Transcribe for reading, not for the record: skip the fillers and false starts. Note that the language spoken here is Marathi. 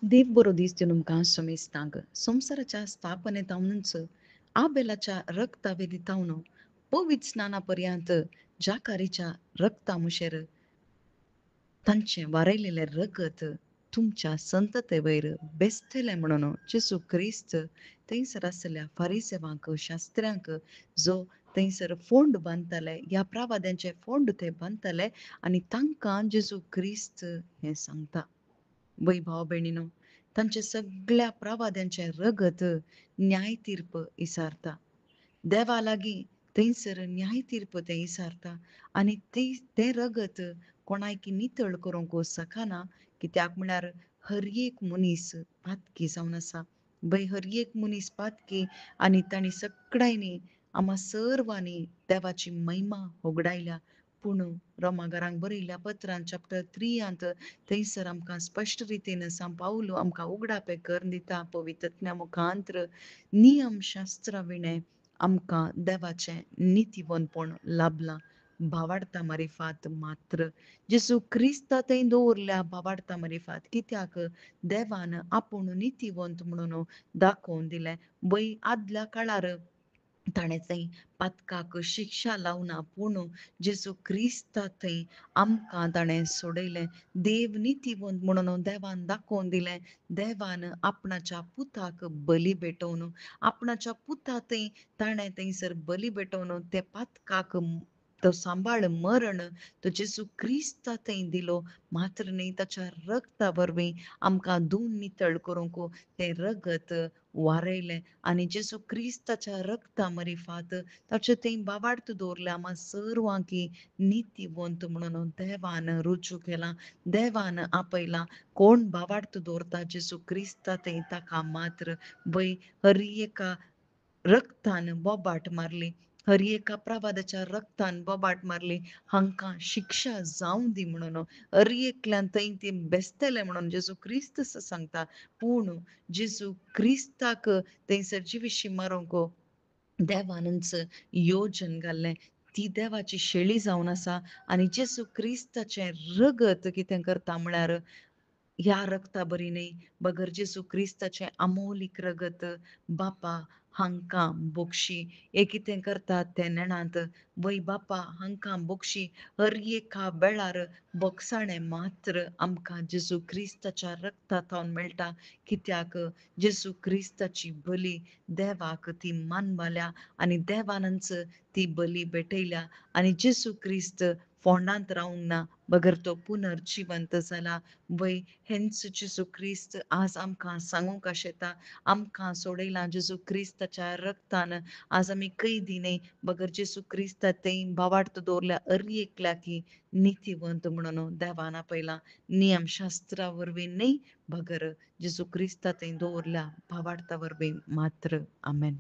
देव बरो दीस तुमकां सोमेस्तांक संसाराच्या स्थापनेतावनच आबेलाच्या रक्तावेदितावन पवित्र स्नानापर्यंत जाकारीच्या रक्तामुशेर तांचे वारयलेले रगत तुमच्या संतते वयर बेस्तले म्हणून जेसू क्रिस्त थंयसर आसलेल्या फारिसेवांक शास्त्र्यांक जो थंयसर फोंड बांदताले ह्या प्रवाद्यांचे फोंड ते बांदताले आनी तांकां जेसू क्रिस्त हे सांगता. वैभव बेणीनो, तांचे सगळ्या प्रवाद्यांचे रगत न्याय तीर्प इसारता. देवा लागीं थंयसर न्याय तीर्प ते इसारता आनी ते रगत कोणायकी नितळ करूंक सखाना, कित्याक म्हळ्यार हर एक मनीस पातकी जावन आसा. हर एक मनीस पातकी आनी तांणी सगळ्यांनी आम्हा सर्वांनी देवाची महिमा होगडायल्या. पूण रोमाकारांक बरयल्ल्या पत्रांत चॅप्टर 3 थंयसर आमकां स्पश्ट रितीन सांपावलो आमकां उगडापे करून दिता पवित्रज्ञा मुखांत्र नियम शास्त्रा विणे आमकां देवाचें नितीवंतपण लाभलां. भावार्था मारिफात मात्र जेसू क्रिस्ता थंय दवरल्या भावार्था मारिफात कित्याक देवान आपूण नितीवंत म्हणून दाखोवन दिलें. वय आदल्या काळार ताणें थंय पातकाक शिक्षा लावना पूण जेसू क्रिस्ता थंय आमकां ताणें सोडयलें. देव नितीवंत म्हणून देवान दाखोवन दिलें. देवान आपणाच्या पुताक बली भेटोवन आपणाच्या पुता थंय ताणें थंयसर बली भेटोवन ते पातकाक तो सांबाळ मरण तो जेसू क्रिस्ता थंय दिलो. मात्र न्ही ताच्या रगता वरवीं आमकां धुवन नितळ करूंक तें रगत वारयलें आनी जेसू क्रिस्ताच्या रगता मरिफात ताचे थंय बाबार्थ दवरल्या आम्हा सर्वांकी नितीवंत म्हणून देवान रुजू केलां. देवान आपयलां. कोण भावार्थ दवरता जेसू क्रिस्ता थंय ताका मात्र वय हर एका रक्तान बोबाट मारली. हर एका प्रवादाच्या रक्तान बोबाट मारली. हांकां शिक्षा जावं दी म्हणून हर एकल्यान थंय ती बेस्तले म्हणून जेसू क्रिस्त सांगता. पूण जेसू क्रिस्ताक थंयसर जिविशी मारूंक देवानच योजन घाल्लें. ती देवाची शेळी जावन आसा आनी जेसू क्रिस्ताचें रगत कितें करता म्हळ्यार ह्या रक्ता बरी न्ही बगर जेसू क्रिस्ताचें अमोलीक रगत बापा हांकां बोगशी हे कितें करतात ते नेणांत. वय बापा हांकां बोगशी हर एका वेळार बोगसाणें मात्र आमकां जेसू क्रिस्ताच्या रक्तांतल्यान मेळटा. कित्याक जेसू क्रिस्ताची बली देवाक ती मानवाल्या आनी देवानच ती बली भेटयल्या आनी जेसू क्रिस्त फोंडांत रावंक ना बगर तो पुनर्जिवंत जाला. वय हेंच जेसू क्रिस्त आज आमकां सांगूंक आशेता. आमकां सोडयलां जेसू क्रिस्ताच्या रक्तान आज आमी कैदी न्ही बगर जेसू क्रिस्ता थंय भावार्थ दवरल्या हर एकल्याकी नितीवंत म्हणून देवान आपयलां. नियम शास्त्रा वरवीं न्ही बगर जेसू क्रिस्ता थंय दवरल्या भावार्था वरवीं मात्र. आमेन.